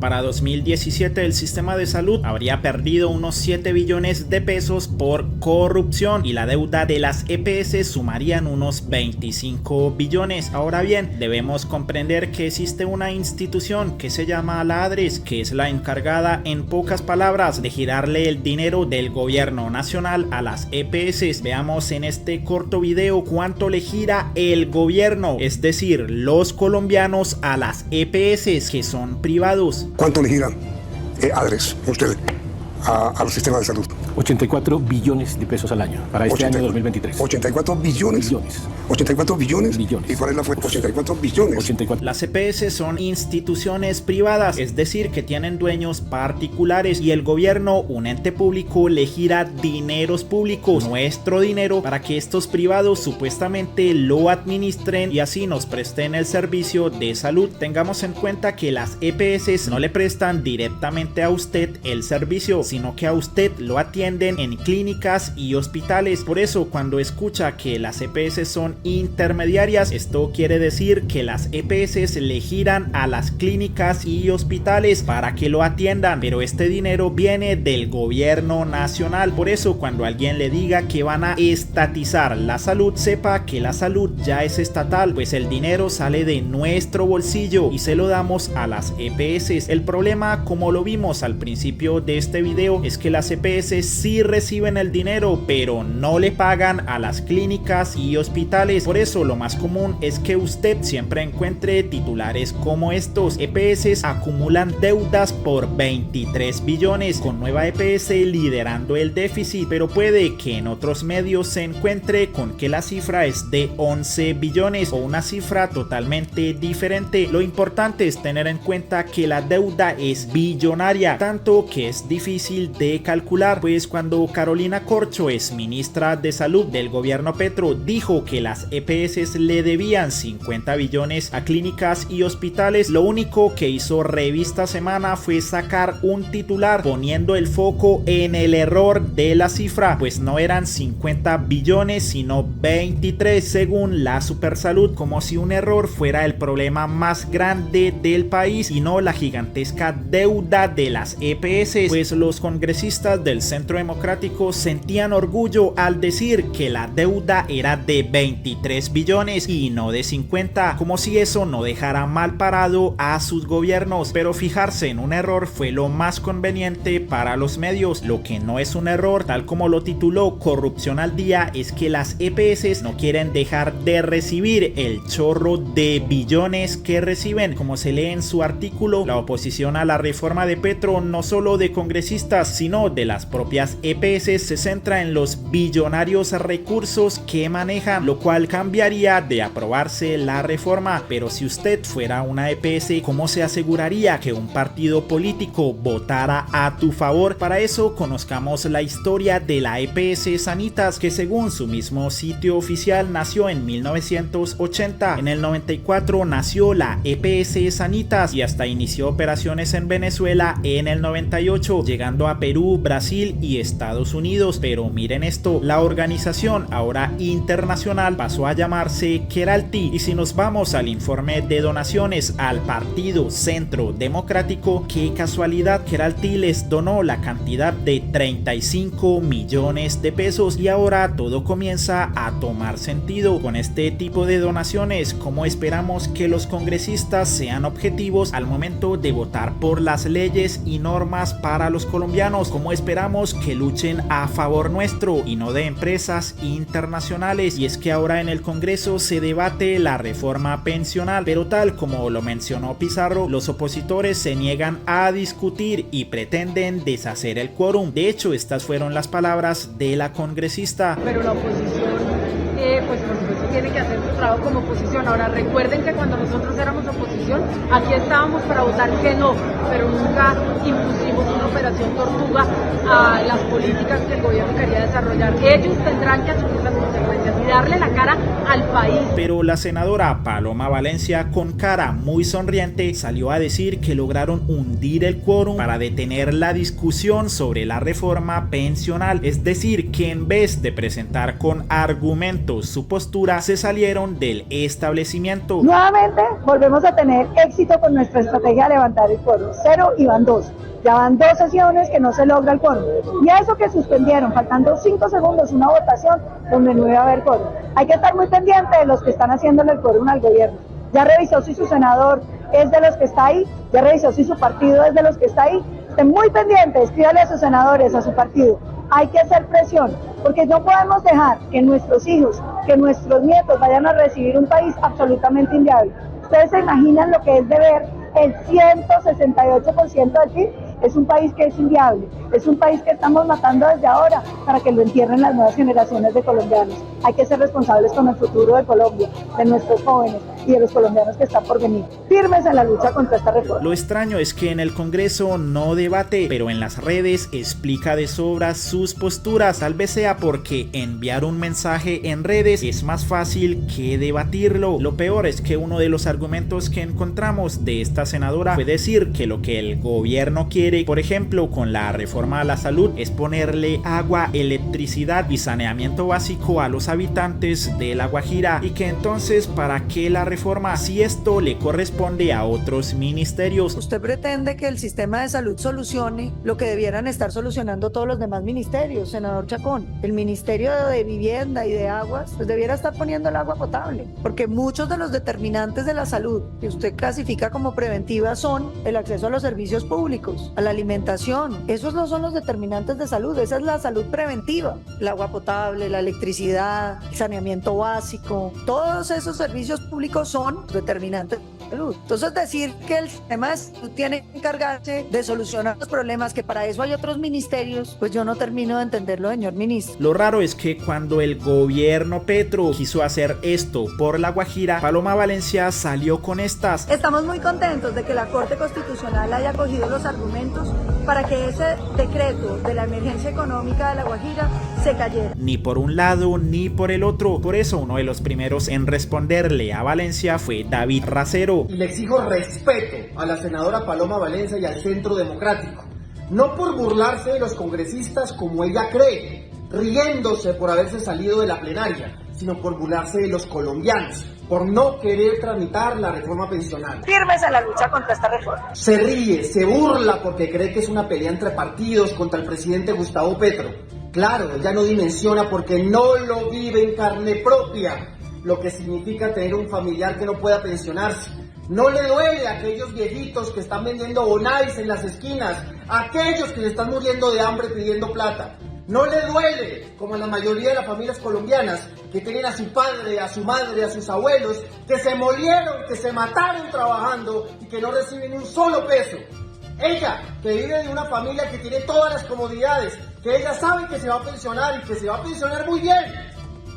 Para 2017 el sistema de salud habría perdido unos 7 billones de pesos por corrupción y la deuda de las EPS sumarían unos 25 billones. Ahora bien, debemos comprender que existe una institución que se llama la ADRES, que es la encargada, en pocas palabras, de girarle el dinero del gobierno nacional a las EPS. Veamos en este corto video cuánto le gira el gobierno, es decir, los colombianos, a las EPS que son privados. ¿Cuánto le giran ADRES, ustedes, al sistema de salud? 84 billones de pesos al año para este año 2023. 84 billones. 84 billones. ¿Y cuál es la fuente? 84 billones. 84. Las EPS son instituciones privadas, es decir, que tienen dueños particulares, y el gobierno, un ente público, le gira dineros públicos, nuestro dinero, para que estos privados supuestamente lo administren y así nos presten el servicio de salud. Tengamos en cuenta que las EPS no le prestan directamente a usted el servicio, sino que a usted lo atienden en clínicas y hospitales. Por eso, cuando escucha que las EPS son intermediarias, esto quiere decir que las EPS le giran a las clínicas y hospitales para que lo atiendan, pero este dinero viene del gobierno nacional. Por eso, cuando alguien le diga que van a estatizar la salud, sepa que la salud ya es estatal, pues el dinero sale de nuestro bolsillo y se lo damos a las EPS. El problema, como lo vimos al principio de este video, es que las EPS sí reciben el dinero, pero no le pagan a las clínicas y hospitales. Por eso lo más común es que usted siempre encuentre titulares como estos: EPS acumulan deudas por 23 billones, con nueva EPS liderando el déficit, pero puede que en otros medios se encuentre con que la cifra es de 11 billones o una cifra totalmente diferente. Lo importante es tener en cuenta que la deuda es billonaria, tanto que es difícil de calcular, pues cuando Carolina Corcho, es ministra de salud del gobierno Petro, dijo que las EPS le debían 50 billones a clínicas y hospitales, lo único que hizo Revista Semana fue sacar un titular poniendo el foco en el error de la cifra, pues no eran 50 billones sino 23 según la Supersalud, como si un error fuera el problema más grande del país y no la gigantesca deuda de las EPS. Pues los congresistas del Centro Democrático sentían orgullo al decir que la deuda era de 23 billones y no de 50, como si eso no dejara mal parado a sus gobiernos. Pero fijarse en un error fue lo más conveniente para los medios. Lo que no es un error, tal como lo tituló Corrupción al Día, es que las EPS no quieren dejar de recibir el chorro de billones que reciben. Como se lee en su artículo, la oposición a la reforma de Petro, no solo de congresistas sino de las propias EPS, se centra en los billonarios recursos que manejan, lo cual cambiaría de aprobarse la reforma. Pero si usted fuera una EPS, ¿cómo se aseguraría que un partido político votara a tu favor? Para eso conozcamos la historia de la EPS Sanitas, que según su mismo sitio oficial nació en 1980. En el 94 nació la EPS Sanitas y hasta inició operaciones en Venezuela en el 98, llegando a Perú, Brasil y Estados Unidos. Pero miren esto, la organización, ahora internacional, pasó a llamarse Keralty. Y si nos vamos al informe de donaciones al Partido Centro Democrático, qué casualidad, Keralty les donó la cantidad de 35 millones de pesos. Y ahora todo comienza a tomar sentido. Con este tipo de donaciones, ¿cómo esperamos que los congresistas sean objetivos al momento de votar por las leyes y normas para los colombianos? ¿Cómo esperamos que luchen a favor nuestro y no de empresas internacionales? Y es que ahora en el Congreso se debate la reforma pensional, pero tal como lo mencionó Pizarro, los opositores se niegan a discutir y pretenden deshacer el quórum. De hecho, estas fueron las palabras de la congresista. Pero la oposición, pues por supuesto tiene que hacer su trabajo como oposición. Ahora recuerden que cuando nosotros éramos oposición, aquí estábamos para votar que no, pero nunca impusimos una operación tortuga a las políticas que el gobierno quería desarrollar. Ellos tendrán que asumir las consecuencias y darle la cara al país. Pero la senadora Paloma Valencia, con cara muy sonriente, salió a decir que lograron hundir el quórum para detener la discusión sobre la reforma pensional. Es decir, que en vez de presentar con argumentos cambiando su postura, se salieron del establecimiento. Nuevamente volvemos a tener éxito con nuestra estrategia de levantar el quórum. 0 y van 2. Ya van 2 sesiones que no se logra el quórum. Y a eso que suspendieron, faltando 5 segundos, una votación donde no iba a haber quórum. Hay que estar muy pendiente de los que están haciéndole el quórum al gobierno. Ya revisó si su senador es de los que está ahí, ya revisó si su partido es de los que está ahí. Estén muy pendientes, escríbale a sus senadores, a su partido. Hay que hacer presión, porque no podemos dejar que nuestros hijos, que nuestros nietos vayan a recibir un país absolutamente inviable. ¿Ustedes se imaginan lo que es de ver el 168% del PIB? Es un país que es inviable, es un país que estamos matando desde ahora para que lo entierren las nuevas generaciones de colombianos. Hay que ser responsables con el futuro de Colombia, de nuestros jóvenes y de los colombianos que están por venir. Firmes en la lucha contra esta reforma. Lo extraño es que en el Congreso no debate, pero en las redes explica de sobra sus posturas. Tal vez sea porque enviar un mensaje en redes es más fácil que debatirlo. Lo peor es que uno de los argumentos que encontramos de esta senadora fue decir que lo que el gobierno quiere, por ejemplo, con la reforma a la salud, es ponerle agua, electricidad y saneamiento básico a los habitantes de La Guajira, y que entonces ¿para qué la reforma si esto le corresponde a otros ministerios? Usted pretende que el sistema de salud solucione lo que debieran estar solucionando todos los demás ministerios, senador Chacón. El Ministerio de Vivienda y de Aguas pues debiera estar poniendo el agua potable, porque muchos de los determinantes de la salud que usted clasifica como preventiva son el acceso a los servicios públicos, a la alimentación. Esos no son los determinantes de salud, esa es la salud preventiva. El agua potable, la electricidad, el saneamiento básico, todos esos servicios públicos son determinantes de salud. Entonces decir que el sistema de salud tiene que encargarse de solucionar los problemas, que para eso hay otros ministerios, pues yo no termino de entenderlo, señor ministro. Lo raro es que cuando el gobierno Petro quiso hacer esto por La Guajira, Paloma Valencia salió con estas. Estamos muy contentos de que la Corte Constitucional haya cogido los argumentos para que ese decreto de la emergencia económica de La Guajira se cayera. Ni por un lado ni por el otro. Por eso uno de los primeros en responderle a Valencia fue David Racero. Y le exijo respeto a la senadora Paloma Valencia y al Centro Democrático. No por burlarse de los congresistas como ella cree, riéndose por haberse salido de la plenaria, sino por burlarse de los colombianos, por no querer tramitar la reforma pensional. Firmes en la lucha contra esta reforma. Se ríe, se burla porque cree que es una pelea entre partidos contra el presidente Gustavo Petro. Claro, ella no dimensiona porque no lo vive en carne propia, lo que significa tener un familiar que no pueda pensionarse. No le duele a aquellos viejitos que están vendiendo bonais en las esquinas, a aquellos que se están muriendo de hambre pidiendo plata. No le duele, como a la mayoría de las familias colombianas, que tienen a su padre, a su madre, a sus abuelos, que se murieron, que se mataron trabajando y que no reciben un solo peso. Ella, que vive de una familia que tiene todas las comodidades, que ella sabe que se va a pensionar y que se va a pensionar muy bien.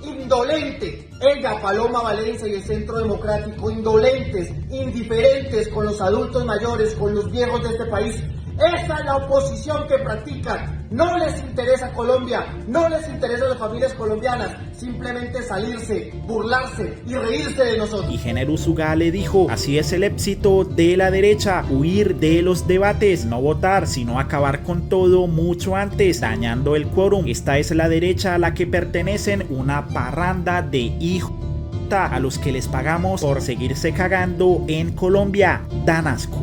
Indolente, ella, Paloma Valencia y el Centro Democrático, indolentes, indiferentes con los adultos mayores, con los viejos de este país. Esa es la oposición que practican. No les interesa Colombia, no les interesan las familias colombianas, simplemente salirse, burlarse y reírse de nosotros. Y Generus Uga le dijo: así es el éxito de la derecha, huir de los debates, no votar, sino acabar con todo mucho antes, dañando el quórum. Esta es la derecha a la que pertenecen una parranda de hijos a los que les pagamos por seguirse cagando en Colombia. Dan asco.